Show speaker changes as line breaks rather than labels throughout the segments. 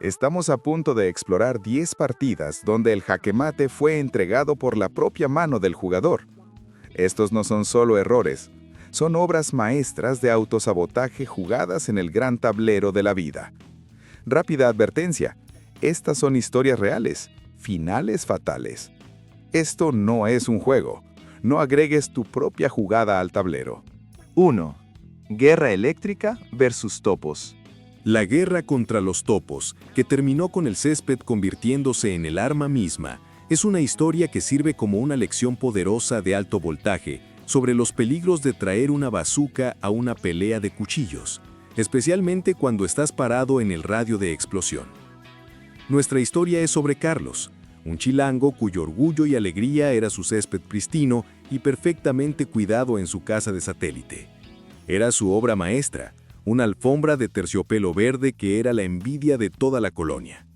Estamos a punto de explorar 10 partidas donde el jaque mate fue entregado por la propia mano del jugador. Estos no son solo errores, son obras maestras de autosabotaje jugadas en el gran tablero de la vida. Rápida advertencia, estas son historias reales, finales fatales. Esto no es un juego, no agregues tu propia jugada al tablero.
1. Guerra eléctrica versus topos.
La guerra contra los topos, que terminó con el césped convirtiéndose en el arma misma, es una historia que sirve como una lección poderosa de alto voltaje sobre los peligros de traer una bazuca a una pelea de cuchillos, especialmente cuando estás parado en el radio de explosión. Nuestra historia es sobre Carlos, un chilango cuyo orgullo y alegría era su césped pristino y perfectamente cuidado en su casa de satélite. Era su obra maestra, una alfombra de terciopelo verde que era la envidia de toda la colonia.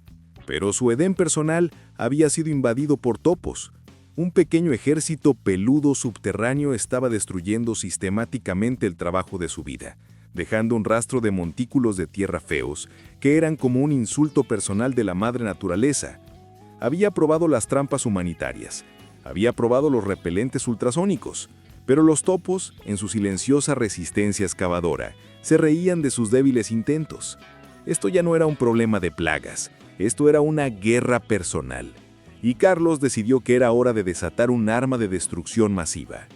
Pero su Edén personal había sido invadido por topos. Un pequeño ejército peludo subterráneo estaba destruyendo sistemáticamente el trabajo de su vida, dejando un rastro de montículos de tierra feos, que eran como un insulto personal de la madre naturaleza. Había probado las trampas humanitarias, había probado los repelentes ultrasónicos, pero los topos, en su silenciosa resistencia excavadora, se reían de sus débiles intentos. Esto ya no era un problema de plagas, esto era una guerra personal. Y Carlos decidió que era hora de desatar un arma de destrucción masiva.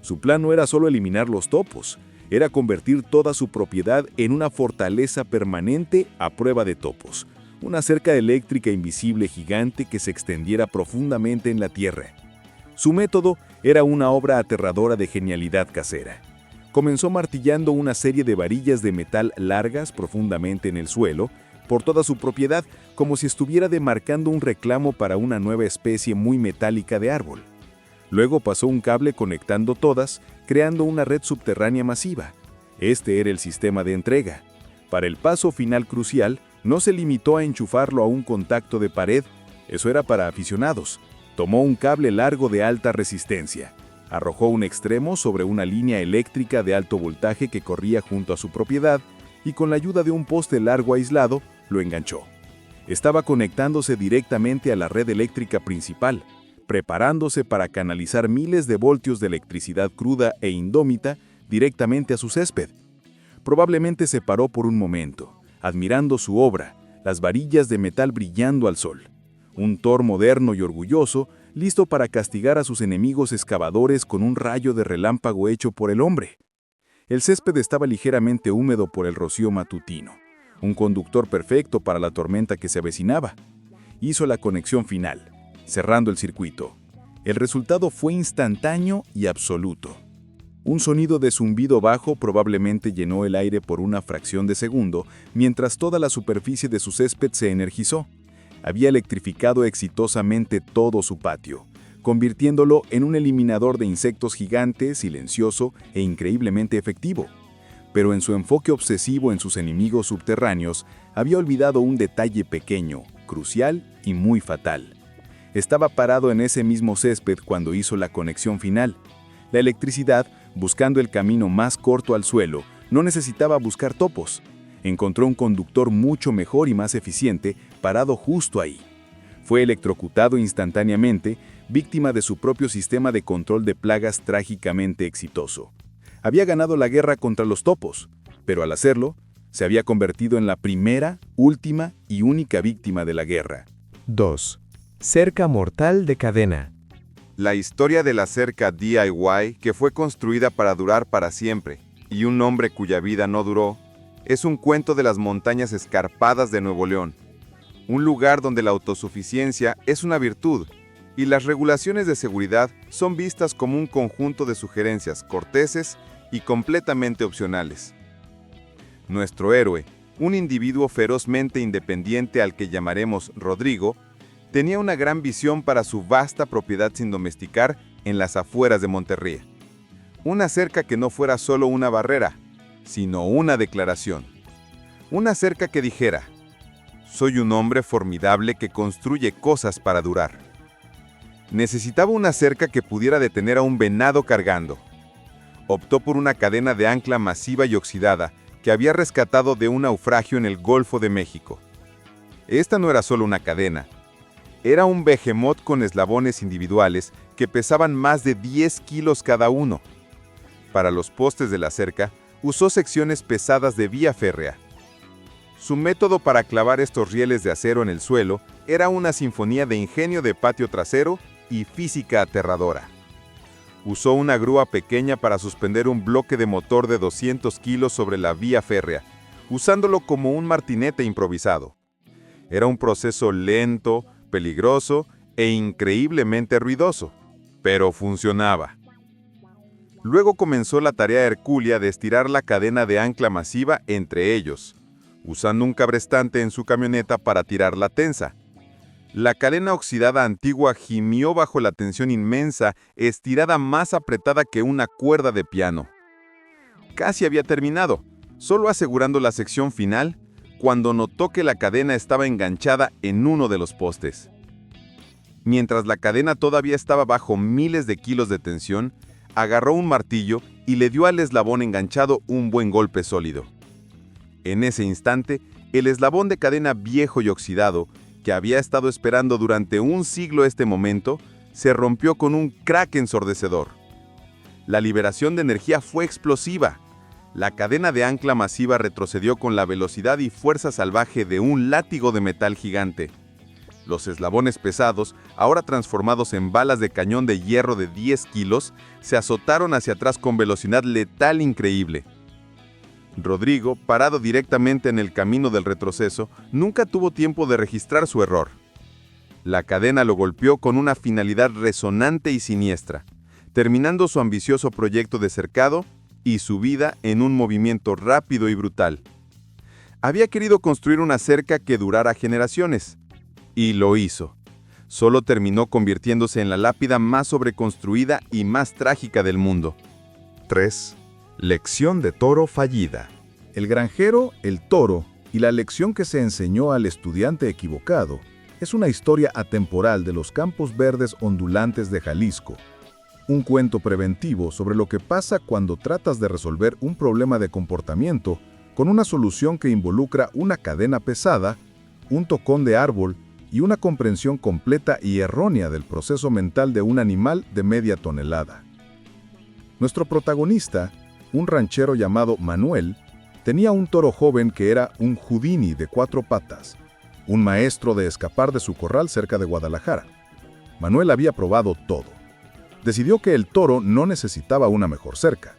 Su plan no era solo eliminar los topos, era convertir toda su propiedad en una fortaleza permanente a prueba de topos, una cerca eléctrica invisible gigante que se extendiera profundamente en la tierra. Su método era una obra aterradora de genialidad casera. Comenzó martillando una serie de varillas de metal largas profundamente en el suelo, por toda su propiedad, como si estuviera demarcando un reclamo para una nueva especie muy metálica de árbol. Luego pasó un cable conectando todas, creando una red subterránea masiva. Este era el sistema de entrega. Para el paso final crucial, no se limitó a enchufarlo a un contacto de pared, eso era para aficionados. Tomó un cable largo de alta resistencia, arrojó un extremo sobre una línea eléctrica de alto voltaje que corría junto a su propiedad y con la ayuda de un poste largo aislado, lo enganchó. Estaba conectándose directamente a la red eléctrica principal, preparándose para canalizar miles de voltios de electricidad cruda e indómita directamente a su césped. Probablemente se paró por un momento, admirando su obra, las varillas de metal brillando al sol. Un Thor moderno y orgulloso, listo para castigar a sus enemigos excavadores con un rayo de relámpago hecho por el hombre. El césped estaba ligeramente húmedo por el rocío matutino, un conductor perfecto para la tormenta que se avecinaba. Hizo la conexión final, cerrando el circuito. El resultado fue instantáneo y absoluto. Un sonido de zumbido bajo probablemente llenó el aire por una fracción de segundo, mientras toda la superficie de su césped se energizó. Había electrificado exitosamente todo su patio, convirtiéndolo en un eliminador de insectos gigante, silencioso e increíblemente efectivo. Pero en su enfoque obsesivo en sus enemigos subterráneos, había olvidado un detalle pequeño, crucial y muy fatal. Estaba parado en ese mismo césped cuando hizo la conexión final. La electricidad, buscando el camino más corto al suelo, no necesitaba buscar topos. Encontró un conductor mucho mejor y más eficiente parado justo ahí. Fue electrocutado instantáneamente, víctima de su propio sistema de control de plagas trágicamente exitoso. Había ganado la guerra contra los topos, pero al hacerlo, se había convertido en la primera, última y única víctima de la guerra.
2. Cerca mortal de cadena.
La historia de la cerca DIY, que fue construida para durar para siempre, y un hombre cuya vida no duró, es un cuento de las montañas escarpadas de Nuevo León, un lugar donde la autosuficiencia es una virtud y las regulaciones de seguridad son vistas como un conjunto de sugerencias corteses y completamente opcionales. Nuestro héroe, un individuo ferozmente independiente al que llamaremos Rodrigo, tenía una gran visión para su vasta propiedad sin domesticar en las afueras de Monterría. Una cerca que no fuera solo una barrera, sino una declaración. Una cerca que dijera: soy un hombre formidable que construye cosas para durar. Necesitaba una cerca que pudiera detener a un venado cargando. Optó por una cadena de ancla masiva y oxidada que había rescatado de un naufragio en el Golfo de México. Esta no era solo una cadena. Era un behemoth con eslabones individuales que pesaban más de 10 kilos cada uno. Para los postes de la cerca, usó secciones pesadas de vía férrea. Su método para clavar estos rieles de acero en el suelo era una sinfonía de ingenio de patio trasero y física aterradora. Usó una grúa pequeña para suspender un bloque de motor de 200 kilos sobre la vía férrea, usándolo como un martinete improvisado. Era un proceso lento, peligroso e increíblemente ruidoso, pero funcionaba. Luego comenzó la tarea hercúlea de estirar la cadena de ancla masiva entre ellos, usando un cabrestante en su camioneta para tirar la tensa. La cadena oxidada antigua gimió bajo la tensión inmensa, estirada más apretada que una cuerda de piano. Casi había terminado, solo asegurando la sección final, cuando notó que la cadena estaba enganchada en uno de los postes. Mientras la cadena todavía estaba bajo miles de kilos de tensión, agarró un martillo y le dio al eslabón enganchado un buen golpe sólido. En ese instante, el eslabón de cadena viejo y oxidado, que había estado esperando durante un siglo este momento, se rompió con un crack ensordecedor. La liberación de energía fue explosiva. La cadena de ancla masiva retrocedió con la velocidad y fuerza salvaje de un látigo de metal gigante. Los eslabones pesados, ahora transformados en balas de cañón de hierro de 10 kilos, se azotaron hacia atrás con velocidad letal increíble. Rodrigo, parado directamente en el camino del retroceso, nunca tuvo tiempo de registrar su error. La cadena lo golpeó con una finalidad resonante y siniestra, terminando su ambicioso proyecto de cercado y su vida en un movimiento rápido y brutal. Había querido construir una cerca que durara generaciones, y lo hizo. Solo terminó convirtiéndose en la lápida más sobreconstruida y más trágica del mundo.
3. Lección de toro fallida. El granjero, el toro y la lección que se enseñó al estudiante equivocado es una historia atemporal de los campos verdes ondulantes de Jalisco. Un cuento preventivo sobre lo que pasa cuando tratas de resolver un problema de comportamiento con una solución que involucra una cadena pesada, un tocón de árbol y una comprensión completa y errónea del proceso mental de un animal de media tonelada. Nuestro protagonista, un ranchero llamado Manuel, tenía un toro joven que era un Houdini de 4 patas, un maestro de escapar de su corral cerca de Guadalajara. Manuel había probado todo. Decidió que el toro no necesitaba una mejor cerca,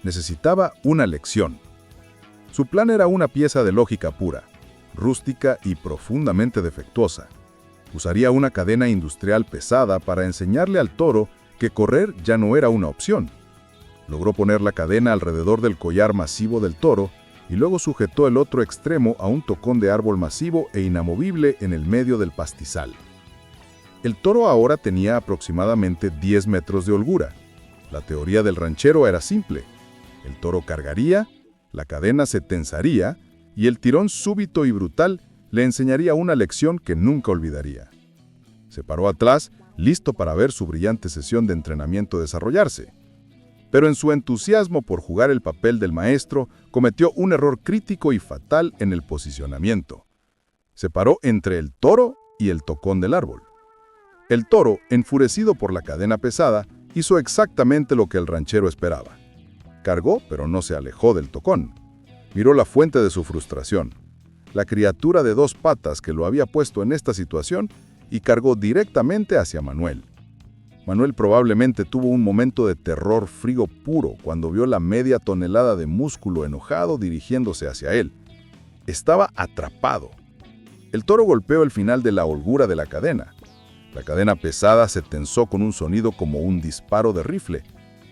necesitaba una lección. Su plan era una pieza de lógica pura, rústica y profundamente defectuosa. Usaría una cadena industrial pesada para enseñarle al toro que correr ya no era una opción. Logró poner la cadena alrededor del collar masivo del toro y luego sujetó el otro extremo a un tocón de árbol masivo e inamovible en el medio del pastizal. El toro ahora tenía aproximadamente 10 metros de holgura. La teoría del ranchero era simple. El toro cargaría, la cadena se tensaría y el tirón súbito y brutal le enseñaría una lección que nunca olvidaría. Se paró atrás, listo para ver su brillante sesión de entrenamiento desarrollarse. Pero en su entusiasmo por jugar el papel del maestro, cometió un error crítico y fatal en el posicionamiento. Se paró entre el toro y el tocón del árbol. El toro, enfurecido por la cadena pesada, hizo exactamente lo que el ranchero esperaba. Cargó, pero no se alejó del tocón. Miró la fuente de su frustración, la criatura de 2 patas que lo había puesto en esta situación, y cargó directamente hacia Manuel. Manuel probablemente tuvo un momento de terror frío puro cuando vio la media tonelada de músculo enojado dirigiéndose hacia él. Estaba atrapado. El toro golpeó el final de la holgura de la cadena. La cadena pesada se tensó con un sonido como un disparo de rifle,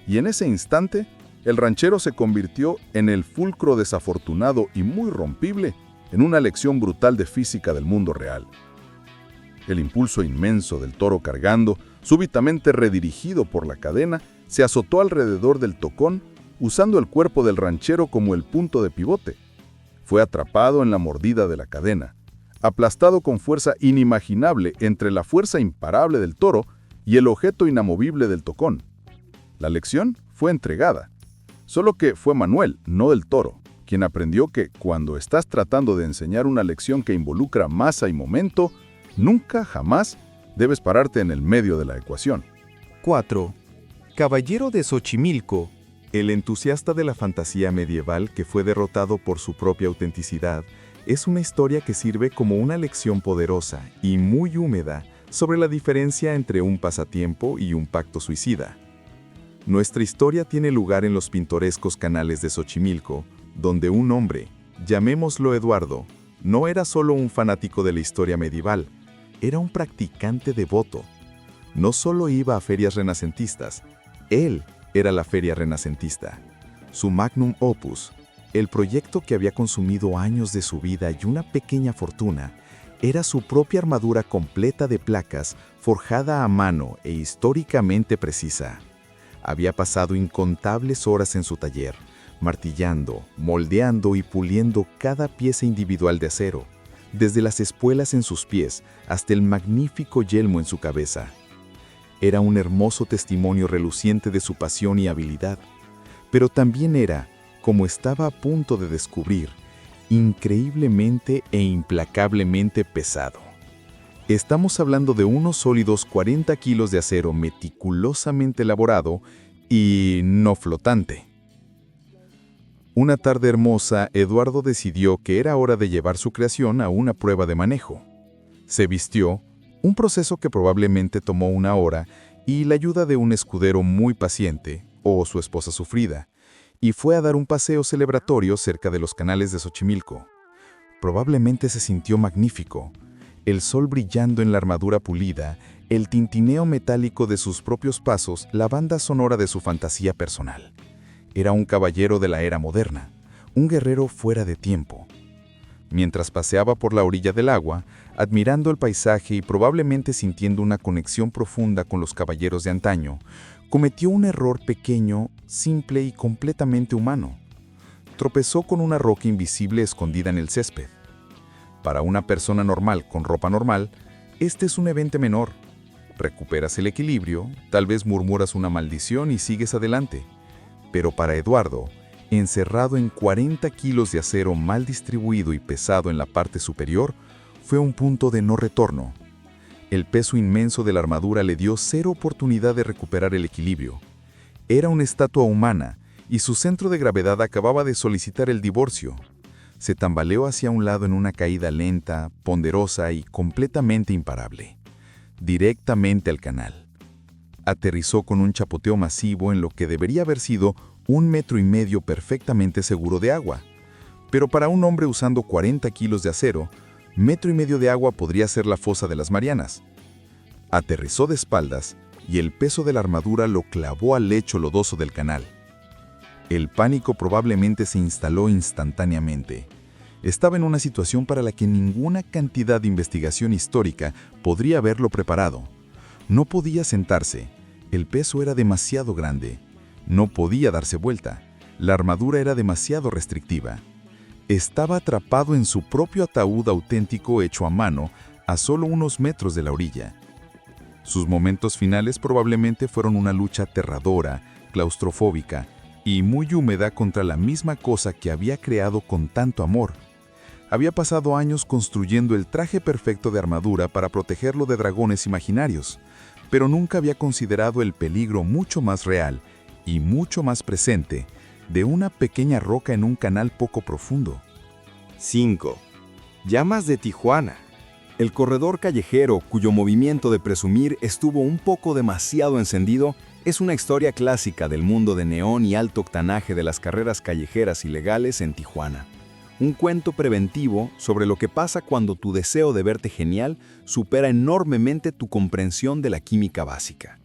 y en ese instante, el ranchero se convirtió en el fulcro desafortunado y muy rompible en una lección brutal de física del mundo real. El impulso inmenso del toro cargando, súbitamente redirigido por la cadena, se azotó alrededor del tocón, usando el cuerpo del ranchero como el punto de pivote. Fue atrapado en la mordida de la cadena, aplastado con fuerza inimaginable entre la fuerza imparable del toro y el objeto inamovible del tocón. La lección fue entregada, solo que fue Manuel, no del toro,
quien aprendió que cuando estás tratando de enseñar una lección que involucra masa y momento, nunca, jamás, debes pararte en el medio de la ecuación.
4. Caballero de Xochimilco.
El entusiasta de la fantasía medieval que fue derrotado por su propia autenticidad es una historia que sirve como una lección poderosa y muy húmeda sobre la diferencia entre un pasatiempo y un pacto suicida. Nuestra historia tiene lugar en los pintorescos canales de Xochimilco, donde un hombre, llamémoslo Eduardo, no era solo un fanático de la historia medieval, era un practicante devoto. No solo iba a ferias renacentistas, él era la feria renacentista. Su magnum opus, el proyecto que había consumido años de su vida y una pequeña fortuna, era su propia armadura completa de placas, forjada a mano e históricamente precisa. Había pasado incontables horas en su taller, martillando, moldeando y puliendo cada pieza individual de acero, desde las espuelas en sus pies hasta el magnífico yelmo en su cabeza. Era un hermoso testimonio reluciente de su pasión y habilidad, pero también era, como estaba a punto de descubrir, increíblemente e implacablemente pesado. Estamos hablando de unos sólidos 40 kilos de acero meticulosamente elaborado y no flotante. Una tarde hermosa, Eduardo decidió que era hora de llevar su creación a una prueba de manejo. Se vistió, un proceso que probablemente tomó una hora, y la ayuda de un escudero muy paciente, o su esposa sufrida, y fue a dar un paseo celebratorio cerca de los canales de Xochimilco. Probablemente se sintió magnífico. El sol brillando en la armadura pulida, el tintineo metálico de sus propios pasos, la banda sonora de su fantasía personal. Era un caballero de la era moderna, un guerrero fuera de tiempo. Mientras paseaba por la orilla del agua, admirando el paisaje y probablemente sintiendo una conexión profunda con los caballeros de antaño, cometió un error pequeño, simple y completamente humano. Tropezó con una roca invisible escondida en el césped. Para una persona normal con ropa normal, este es un evento menor. Recuperas el equilibrio, tal vez murmuras una maldición y sigues adelante. Pero para Eduardo, encerrado en 40 kilos de acero mal distribuido y pesado en la parte superior, fue un punto de no retorno. El peso inmenso de la armadura le dio cero oportunidad de recuperar el equilibrio. Era una estatua humana, y su centro de gravedad acababa de solicitar el divorcio. Se tambaleó hacia un lado en una caída lenta, ponderosa y completamente imparable. Directamente al canal. Aterrizó con un chapoteo masivo en lo que debería haber sido 1,5 metros perfectamente seguro de agua. Pero para un hombre usando 40 kilos de acero, 1,5 metros de agua podría ser la fosa de las Marianas. Aterrizó de espaldas y el peso de la armadura lo clavó al lecho lodoso del canal. El pánico probablemente se instaló instantáneamente. Estaba en una situación para la que ninguna cantidad de investigación histórica podría haberlo preparado. No podía sentarse. El peso era demasiado grande. No podía darse vuelta. La armadura era demasiado restrictiva. Estaba atrapado en su propio ataúd auténtico hecho a mano, a solo unos metros de la orilla. Sus momentos finales probablemente fueron una lucha aterradora, claustrofóbica y muy húmeda contra la misma cosa que había creado con tanto amor. Había pasado años construyendo el traje perfecto de armadura para protegerlo de dragones imaginarios, pero nunca había considerado el peligro mucho más real y mucho más presente de una pequeña roca en un canal poco profundo.
5. Llamas de Tijuana. El corredor callejero, cuyo movimiento de presumir estuvo un poco demasiado encendido, es una historia clásica del mundo de neón y alto octanaje de las carreras callejeras ilegales en Tijuana. Un cuento preventivo sobre lo que pasa cuando tu deseo de verte genial supera enormemente tu comprensión de la química básica.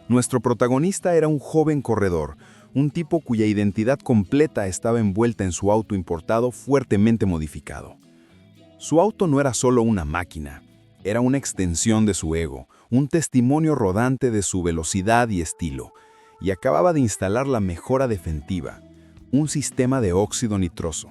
Nuestro protagonista era un joven corredor, un tipo cuya identidad completa estaba envuelta en su auto importado fuertemente modificado. Su auto no era solo una máquina, era una extensión de su ego, un testimonio rodante de su velocidad y estilo, y acababa de instalar la mejora defensiva, un sistema de óxido nitroso.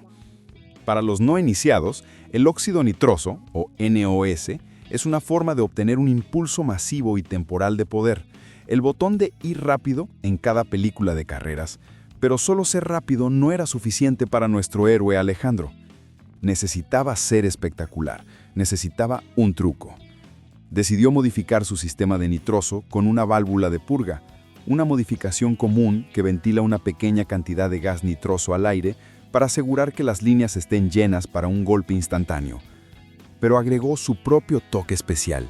Para los no iniciados, el óxido nitroso, o NOS, es una forma de obtener un impulso masivo y temporal de poder, el botón de ir rápido en cada película de carreras, Pero solo ser rápido no era suficiente para nuestro héroe Alejandro. Necesitaba ser espectacular, necesitaba un truco. Decidió modificar su sistema de nitroso con una válvula de purga, una modificación común que ventila una pequeña cantidad de gas nitroso al aire para asegurar que las líneas estén llenas para un golpe instantáneo. Pero agregó su propio toque especial.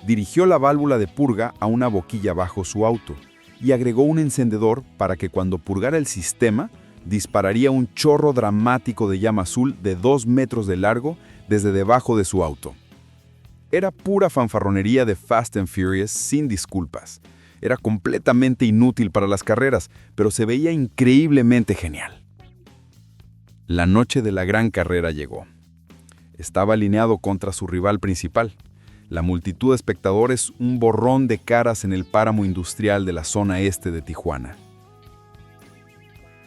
Dirigió la válvula de purga a una boquilla bajo su auto y agregó un encendedor para que cuando purgara el sistema, dispararía un chorro dramático de llama azul de 2 metros de largo desde debajo de su auto. Era pura fanfarronería de Fast and Furious sin disculpas. Era completamente inútil para las carreras, pero se veía increíblemente genial. La noche de la gran carrera llegó. Estaba alineado contra su rival principal. La multitud de espectadores, un borrón de caras en el páramo industrial de la zona este de Tijuana.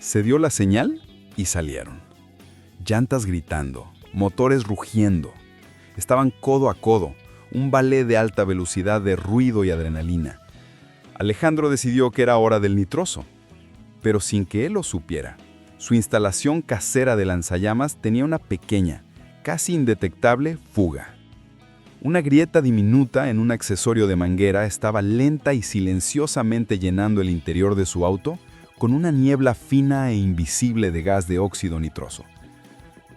Se dio la señal y salieron. Llantas gritando, motores rugiendo. Estaban codo a codo, un ballet de alta velocidad de ruido y adrenalina. Alejandro decidió que era hora del nitroso, pero sin que él lo supiera. Su instalación casera de lanzallamas tenía una pequeña, casi indetectable fuga. Una grieta diminuta en un accesorio de manguera estaba lenta y silenciosamente llenando el interior de su auto con una niebla fina e invisible de gas de óxido nitroso.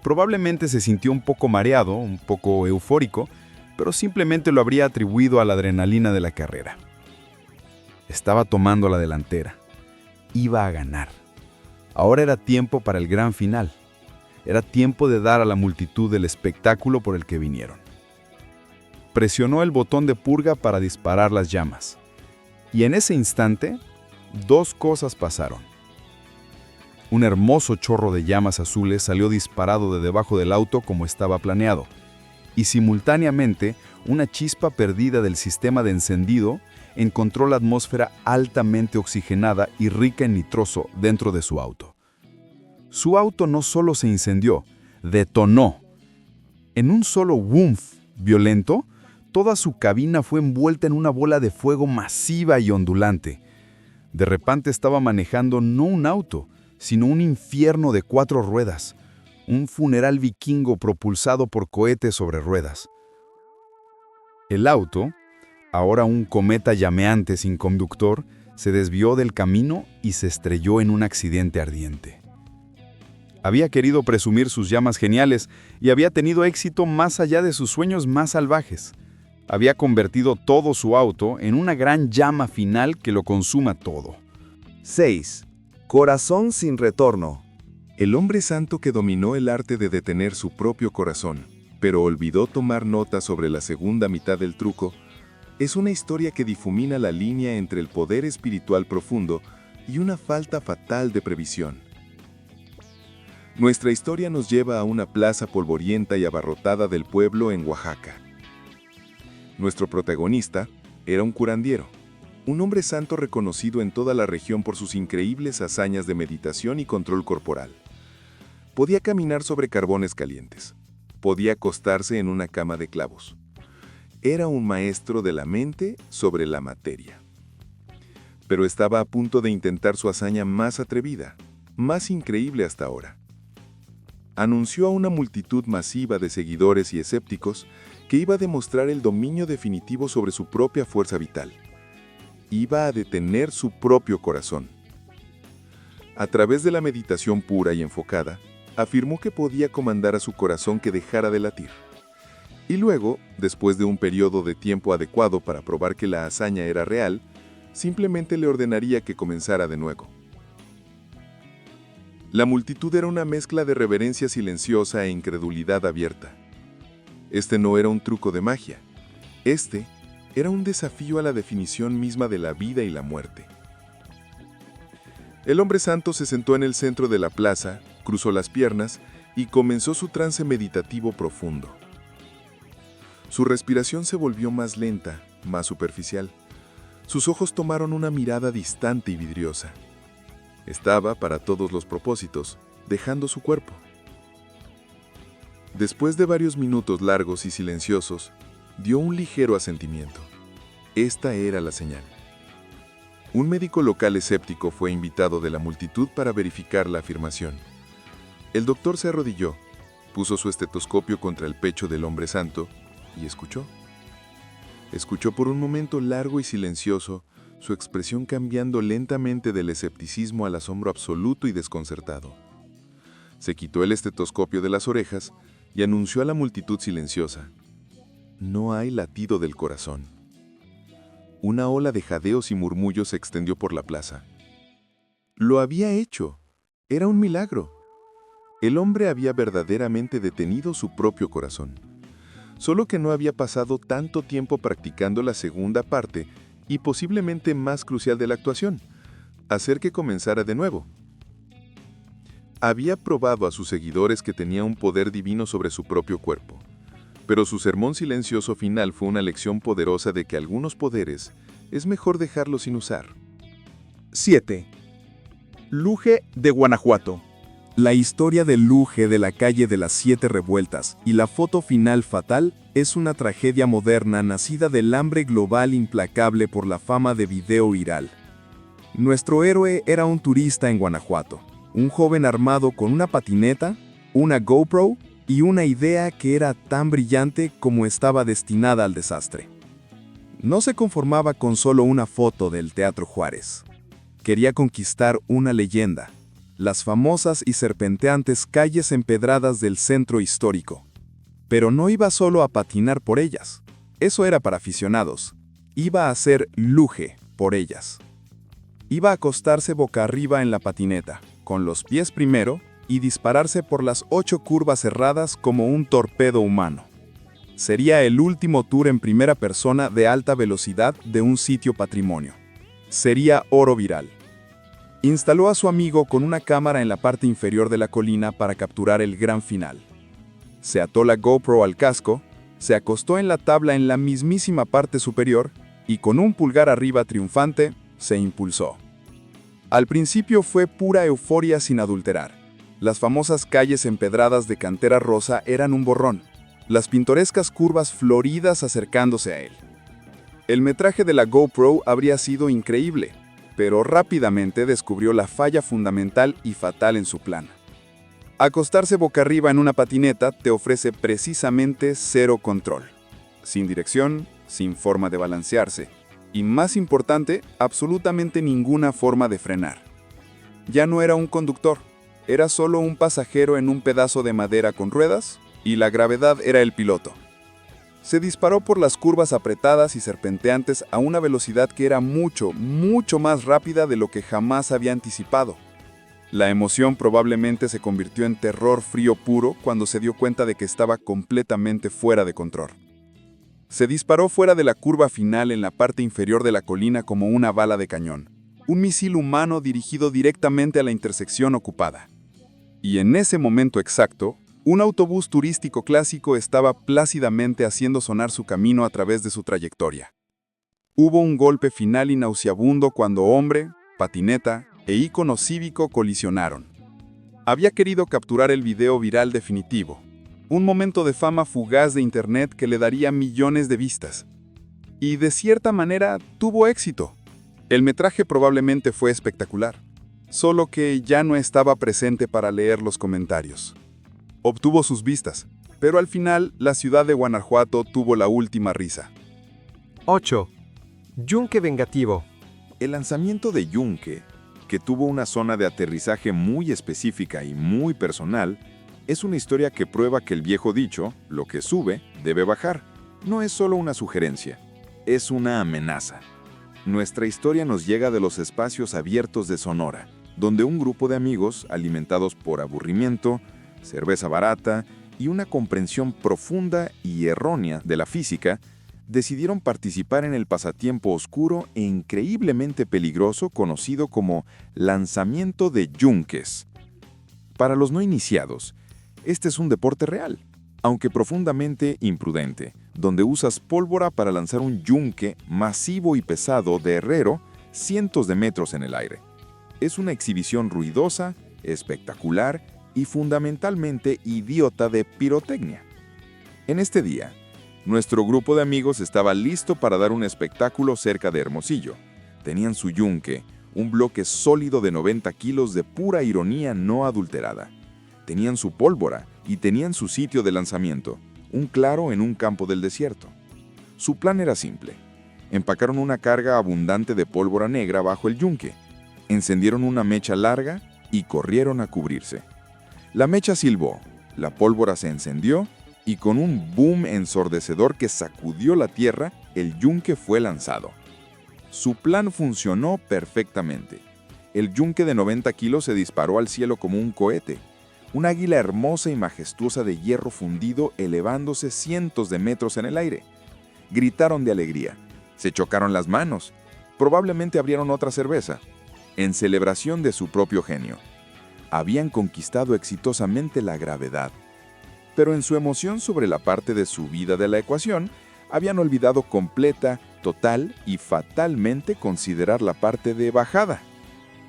Probablemente se sintió un poco mareado, un poco eufórico, pero simplemente lo habría atribuido a la adrenalina de la carrera. Estaba tomando la delantera. Iba a ganar. Ahora era tiempo para el gran final. Era tiempo de dar a la multitud el espectáculo por el que vinieron. Presionó el botón de purga para disparar las llamas. Y en ese instante, 2 cosas pasaron. Un hermoso chorro de llamas azules salió disparado de debajo del auto como estaba planeado, y simultáneamente una chispa perdida del sistema de encendido encontró la atmósfera altamente oxigenada y rica en nitroso dentro de su auto. Su auto no solo se incendió, detonó. En un solo wumf violento, toda su cabina fue envuelta en una bola de fuego masiva y ondulante. De repente estaba manejando no un auto, sino un infierno de 4 ruedas, un funeral vikingo propulsado por cohetes sobre ruedas. El auto, ahora un cometa llameante sin conductor, se desvió del camino y se estrelló en un accidente ardiente. Había querido presumir sus llamas geniales y había tenido éxito más allá de sus sueños más salvajes. Había convertido todo su auto en una gran llama final que lo consuma todo.
6. Corazón sin retorno.
El hombre santo que dominó el arte de detener su propio corazón, pero olvidó tomar nota sobre la segunda mitad del truco, es una historia que difumina la línea entre el poder espiritual profundo y una falta fatal de previsión. Nuestra historia nos lleva a una plaza polvorienta y abarrotada del pueblo en Oaxaca. Nuestro protagonista era un curandiero, un hombre santo reconocido en toda la región por sus increíbles hazañas de meditación y control corporal. Podía caminar sobre carbones calientes, podía acostarse en una cama de clavos. Era un maestro de la mente sobre la materia. Pero estaba a punto de intentar su hazaña más atrevida, más increíble hasta ahora. Anunció a una multitud masiva de seguidores y escépticos que iba a demostrar el dominio definitivo sobre su propia fuerza vital. Iba a detener su propio corazón. A través de la meditación pura y enfocada, afirmó que podía comandar a su corazón que dejara de latir. Y luego, después de un periodo de tiempo adecuado para probar que la hazaña era real, simplemente le ordenaría que comenzara de nuevo. La multitud era una mezcla de reverencia silenciosa e incredulidad abierta. Este no era un truco de magia. Este era un desafío a la definición misma de la vida y la muerte. El hombre santo se sentó en el centro de la plaza, cruzó las piernas y comenzó su trance meditativo profundo. Su respiración se volvió más lenta, más superficial. Sus ojos tomaron una mirada distante y vidriosa. Estaba, para todos los propósitos, dejando su cuerpo. Después de varios minutos largos y silenciosos, dio un ligero asentimiento. Esta era la señal.
Un médico local escéptico fue invitado de la multitud para verificar la afirmación. El doctor se arrodilló, puso su estetoscopio contra el pecho del hombre santo y escuchó. Escuchó por un momento largo y silencioso, su expresión cambiando lentamente del escepticismo al asombro absoluto y desconcertado. Se quitó el estetoscopio de las orejas y anunció a la multitud silenciosa: «No hay latido del corazón». Una ola de jadeos y murmullos se extendió por la plaza. Lo había hecho. Era un milagro. El hombre había verdaderamente detenido su propio corazón. Solo que no había pasado tanto tiempo practicando la segunda parte y posiblemente más crucial de la actuación, hacer que comenzara de nuevo. Había probado a sus seguidores que tenía un poder divino sobre su propio cuerpo. Pero su sermón silencioso final fue una lección poderosa de que algunos poderes es mejor dejarlos sin usar.
7. Luge de Guanajuato.
La historia del Luge de la calle de las 7 revueltas y la foto final fatal es una tragedia moderna nacida del hambre global implacable por la fama de video viral. Nuestro héroe era un turista en Guanajuato, un joven armado con una patineta, una GoPro y una idea que era tan brillante como estaba destinada al desastre. No se conformaba con solo una foto del Teatro Juárez. Quería conquistar una leyenda, las famosas y serpenteantes calles empedradas del centro histórico. Pero no iba solo a patinar por ellas. Eso era para aficionados. Iba a hacer luge por ellas. Iba a acostarse boca arriba en la patineta, con los pies primero, y dispararse por las 8 curvas cerradas como un torpedo humano. Sería el último tour en primera persona de alta velocidad de un sitio patrimonio. Sería oro viral. Instaló a su amigo con una cámara en la parte inferior de la colina para capturar el gran final. Se ató la GoPro al casco, se acostó en la tabla en la mismísima parte superior y con un pulgar arriba triunfante, se impulsó. Al principio fue pura euforia sin adulterar. Las famosas calles empedradas de cantera rosa eran un borrón, las pintorescas curvas floridas acercándose a él. El metraje de la GoPro habría sido increíble, pero rápidamente descubrió la falla fundamental y fatal en su plan. Acostarse boca arriba en una patineta te ofrece precisamente cero control, sin dirección, sin forma de balancearse, y más importante, absolutamente ninguna forma de frenar. Ya no era un conductor. Era solo un pasajero en un pedazo de madera con ruedas, y la gravedad era el piloto. Se disparó por las curvas apretadas y serpenteantes a una velocidad que era mucho, mucho más rápida de lo que jamás había anticipado. La emoción probablemente se convirtió en terror frío puro cuando se dio cuenta de que estaba completamente fuera de control. Se disparó fuera de la curva final en la parte inferior de la colina como una bala de cañón, un misil humano dirigido directamente a la intersección ocupada. Y en ese momento exacto, un autobús turístico clásico estaba plácidamente haciendo sonar su camino a través de su trayectoria. Hubo un golpe final y nauseabundo cuando hombre, patineta e ícono cívico colisionaron. Había querido capturar el video viral definitivo, un momento de fama fugaz de internet que le daría millones de vistas. Y de cierta manera tuvo éxito. El metraje probablemente fue espectacular. Solo que ya no estaba presente para leer los comentarios. Obtuvo sus vistas, pero al final la ciudad de Guanajuato tuvo la última risa.
8. Yunque vengativo.
El lanzamiento de Yunque, que tuvo una zona de aterrizaje muy específica y muy personal, es una historia que prueba que el viejo dicho, lo que sube, debe bajar. No es solo una sugerencia, es una amenaza. Nuestra historia nos llega de los espacios abiertos de Sonora, donde un grupo de amigos, alimentados por aburrimiento, cerveza barata y una comprensión profunda y errónea de la física, decidieron participar en el pasatiempo oscuro e increíblemente peligroso conocido como lanzamiento de yunques. Para los no iniciados, este es un deporte real, aunque profundamente imprudente, donde usas pólvora para lanzar un yunque masivo y pesado de herrero cientos de metros en el aire. Es una exhibición ruidosa, espectacular y fundamentalmente idiota de pirotecnia. En este día, nuestro grupo de amigos estaba listo para dar un espectáculo cerca de Hermosillo,
Tenían su yunque, un bloque sólido de 90 kilos de pura ironía no adulterada. Tenían su pólvora y tenían su sitio de lanzamiento, un claro en un campo del desierto. Su plan era simple. Empacaron una carga abundante de pólvora negra bajo el yunque, encendieron una mecha larga y corrieron a cubrirse. La mecha silbó, la pólvora se encendió y con un boom ensordecedor que sacudió la tierra, el yunque fue lanzado. Su plan funcionó perfectamente. El yunque de 90 kilos se disparó al cielo como un cohete, un águila hermosa y majestuosa de hierro fundido elevándose cientos de metros en el aire. Gritaron de alegría, se chocaron las manos, probablemente abrieron otra cerveza, en celebración de su propio genio. Habían conquistado exitosamente la gravedad, pero en su emoción sobre la parte de subida de la ecuación, habían olvidado completa, total y fatalmente considerar la parte de bajada.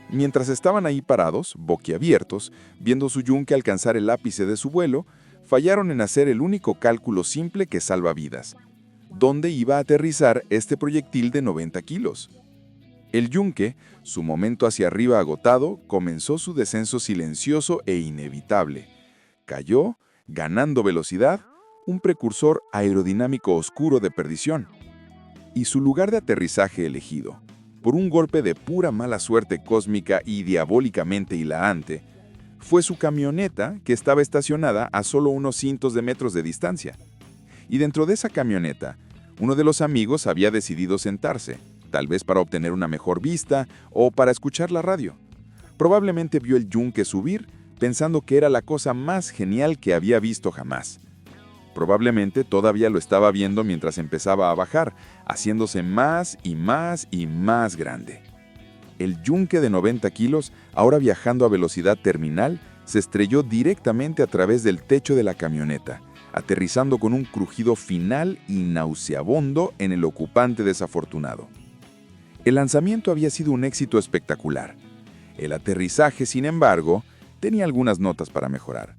Mientras estaban ahí parados, boquiabiertos, viendo su yunque alcanzar el ápice de su vuelo, fallaron en hacer el único cálculo simple que salva vidas. ¿Dónde iba a aterrizar este proyectil de 90 kilos? El yunque, su momento hacia arriba agotado, comenzó su descenso silencioso e inevitable. Cayó, ganando velocidad, un precursor aerodinámico oscuro de perdición. Y su lugar de aterrizaje elegido, por un golpe de pura mala suerte cósmica y diabólicamente hilarante, fue su camioneta que estaba estacionada a solo unos cientos de metros de distancia. Y dentro de esa camioneta, uno de los amigos había decidido sentarse, tal vez para obtener una mejor vista o para escuchar la radio. Probablemente vio el yunque subir, pensando que era la cosa más genial que había visto jamás. Probablemente todavía lo estaba viendo mientras empezaba a bajar, haciéndose más y más y más grande. El yunque de 90 kilos, ahora viajando a velocidad terminal, se estrelló directamente a través del techo de la camioneta, aterrizando con un crujido final y nauseabundo en el ocupante desafortunado. El lanzamiento había sido un éxito espectacular. El aterrizaje, sin embargo, tenía algunas notas para mejorar.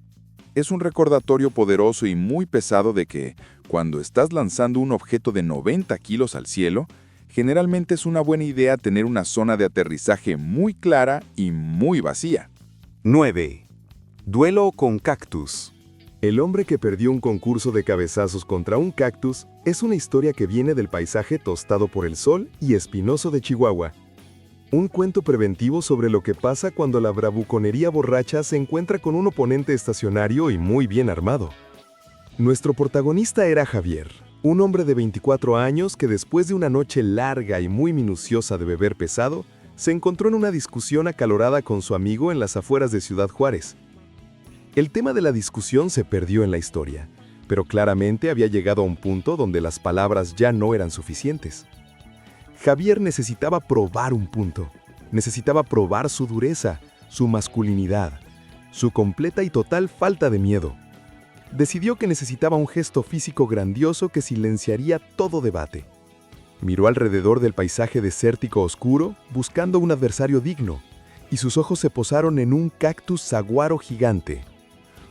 Es un recordatorio poderoso y muy pesado de que, cuando estás lanzando un objeto de 90 kilos al cielo, generalmente es una buena idea tener una zona de aterrizaje muy clara y muy vacía.
9. Duelo con cactus.
El hombre que perdió un concurso de cabezazos contra un cactus es una historia que viene del paisaje tostado por el sol y espinoso de Chihuahua. Un cuento preventivo sobre lo que pasa cuando la bravuconería borracha se encuentra con un oponente estacionario y muy bien armado. Nuestro protagonista era Javier, un hombre de 24 años que después de una noche larga y muy minuciosa de beber pesado, se encontró en una discusión acalorada con su amigo en las afueras de Ciudad Juárez. El tema de la discusión se perdió en la historia, pero claramente había llegado a un punto donde las palabras ya no eran suficientes. Javier necesitaba probar un punto, necesitaba probar su dureza, su masculinidad, su completa y total falta de miedo. Decidió que necesitaba un gesto físico grandioso que silenciaría todo debate. Miró alrededor del paisaje desértico oscuro, buscando un adversario digno, y sus ojos se posaron en un cactus saguaro gigante.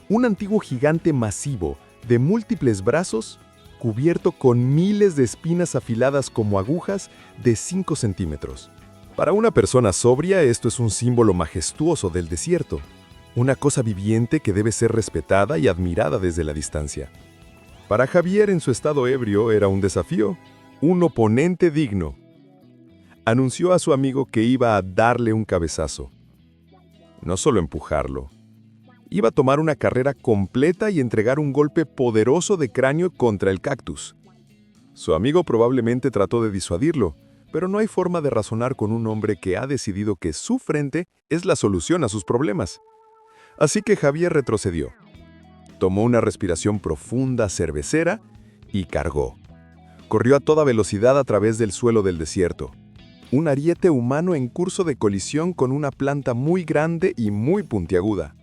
Un antiguo gigante masivo, de múltiples brazos, cubierto con miles de espinas afiladas como agujas de 5 centímetros. Para una persona sobria, esto es un símbolo majestuoso del desierto, una cosa viviente que debe ser respetada y admirada desde la distancia. Para Javier, en su estado ebrio, era un desafío, un oponente digno. Anunció a su amigo que iba a darle un cabezazo. No solo empujarlo. Iba a tomar una carrera completa y entregar un golpe poderoso de cráneo contra el cactus. Su amigo probablemente trató de disuadirlo, pero no hay forma de razonar con un hombre que ha decidido que su frente es la solución a sus problemas. Así que Javier retrocedió. Tomó una respiración profunda cervecera y cargó. Corrió a toda velocidad a través del suelo del desierto. Un ariete humano en curso de colisión con una planta muy grande y muy puntiaguda.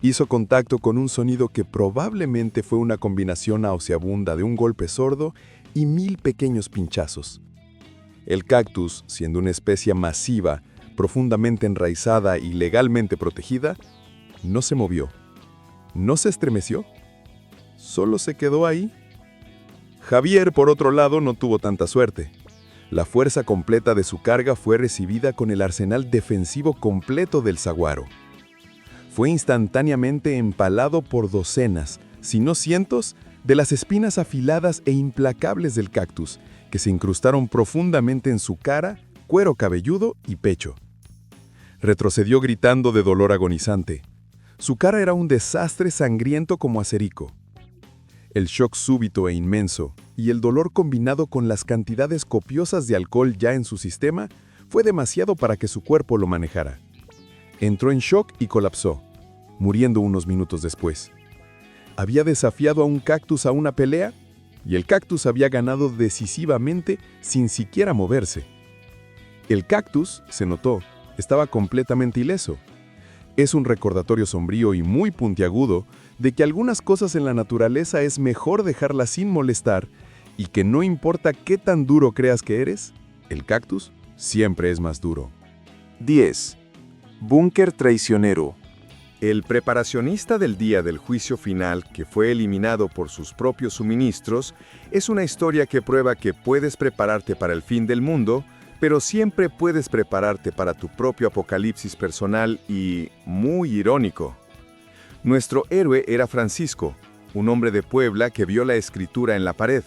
Hizo contacto con un sonido que probablemente fue una combinación nauseabunda de un golpe sordo y 1000 pequeños pinchazos. El cactus, siendo una especie masiva, profundamente enraizada y legalmente protegida, no se movió. No se estremeció. Solo se quedó ahí. Javier, por otro lado, no tuvo tanta suerte. La fuerza completa de su carga fue recibida con el arsenal defensivo completo del saguaro. Fue instantáneamente empalado por docenas, si no cientos, de las espinas afiladas e implacables del cactus, que se incrustaron profundamente en su cara, cuero cabelludo y pecho. Retrocedió gritando de dolor agonizante. Su cara era un desastre sangriento como acerico. El shock súbito e inmenso, y el dolor combinado con las cantidades copiosas de alcohol ya en su sistema, fue demasiado para que su cuerpo lo manejara. Entró en shock y colapsó, muriendo unos minutos después. Había desafiado a un cactus a una pelea, y el cactus había ganado decisivamente sin siquiera moverse. El cactus, se notó, estaba completamente ileso. Es un recordatorio sombrío y muy puntiagudo de que algunas cosas en la naturaleza es mejor dejarlas sin molestar y que no importa qué tan duro creas que eres, el cactus siempre es más duro.
10. Búnker traicionero.
El preparacionista del día del juicio final, que fue eliminado por sus propios suministros, es una historia que prueba que puedes prepararte para el fin del mundo, pero siempre puedes prepararte para tu propio apocalipsis personal y muy irónico. Nuestro héroe era Francisco, un hombre de Puebla que vio la escritura en la pared.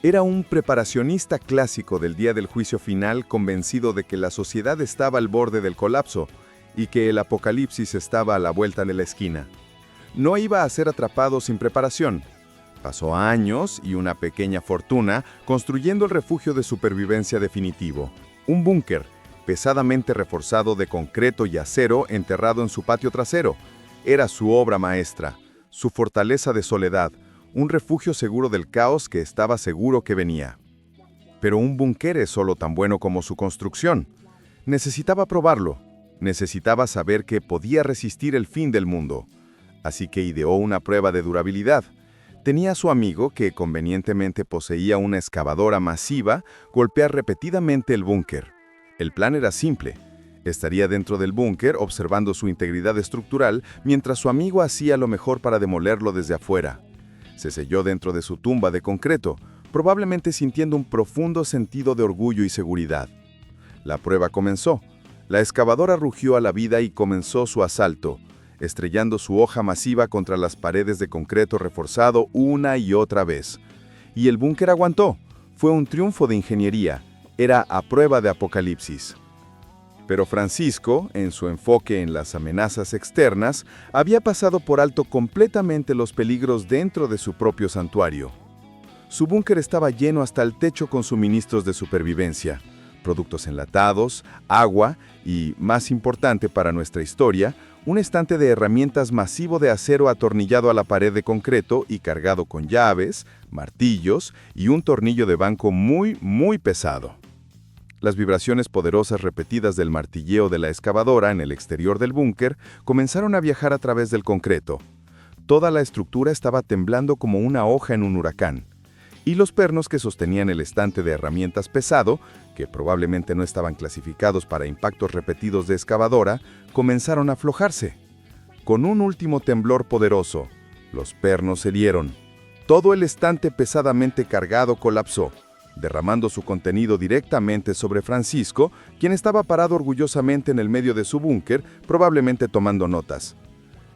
Era un preparacionista clásico del día del juicio final, convencido de que la sociedad estaba al borde del colapso y que el apocalipsis estaba a la vuelta de la esquina. No iba a ser atrapado sin preparación. Pasó años y una pequeña fortuna construyendo el refugio de supervivencia definitivo, un búnker pesadamente reforzado de concreto y acero enterrado en su patio trasero. Era su obra maestra, su fortaleza de soledad, un refugio seguro del caos que estaba seguro que venía. Pero un búnker es solo tan bueno como su construcción. Necesitaba probarlo. Necesitaba saber que podía resistir el fin del mundo. Así que ideó una prueba de durabilidad. Tenía a su amigo, que convenientemente poseía una excavadora masiva, golpear repetidamente el búnker. El plan era simple. Estaría dentro del búnker observando su integridad estructural mientras su amigo hacía lo mejor para demolerlo desde afuera. Se selló dentro de su tumba de concreto, probablemente sintiendo un profundo sentido de orgullo y seguridad. La prueba comenzó. La excavadora rugió a la vida y comenzó su asalto, estrellando su hoja masiva contra las paredes de concreto reforzado una y otra vez. Y el búnker aguantó. Fue un triunfo de ingeniería. Era a prueba de apocalipsis. Pero Francisco, en su enfoque en las amenazas externas, había pasado por alto completamente los peligros dentro de su propio santuario. Su búnker estaba lleno hasta el techo con suministros de supervivencia, productos enlatados, agua y, más importante para nuestra historia, un estante de herramientas masivo de acero atornillado a la pared de concreto y cargado con llaves, martillos y un tornillo de banco muy pesado. Las vibraciones poderosas repetidas del martilleo de la excavadora en el exterior del búnker comenzaron a viajar a través del concreto. Toda la estructura estaba temblando como una hoja en un huracán. Y los pernos que sostenían el estante de herramientas pesado, que probablemente no estaban clasificados para impactos repetidos de excavadora, comenzaron a aflojarse. Con un último temblor poderoso, los pernos se dieron. Todo el estante pesadamente cargado colapsó, derramando su contenido directamente sobre Francisco, quien estaba parado orgullosamente en el medio de su búnker, probablemente tomando notas.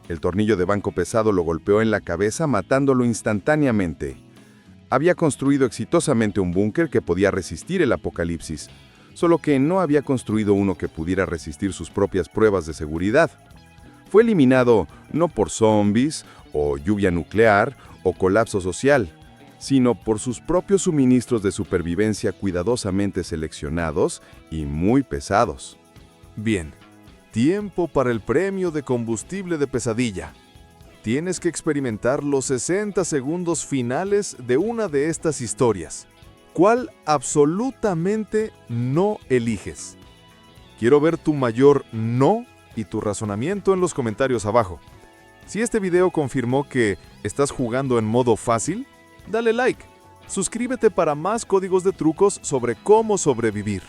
El tornillo de banco pesado lo golpeó en la cabeza, matándolo instantáneamente. Había construido exitosamente un búnker que podía resistir el apocalipsis, solo que no había construido uno que pudiera resistir sus propias pruebas de seguridad. Fue eliminado no por zombies, o lluvia nuclear, o colapso social, sino por sus propios suministros de supervivencia cuidadosamente seleccionados y muy pesados.
Bien, tiempo para el premio de combustible de pesadilla. Tienes que experimentar los 60 segundos finales de una de estas historias. ¿Cuál absolutamente no eliges? Quiero ver tu mayor no y tu razonamiento en los comentarios abajo. Si este video confirmó que estás jugando en modo fácil, dale like. Suscríbete para más códigos de trucos sobre cómo sobrevivir.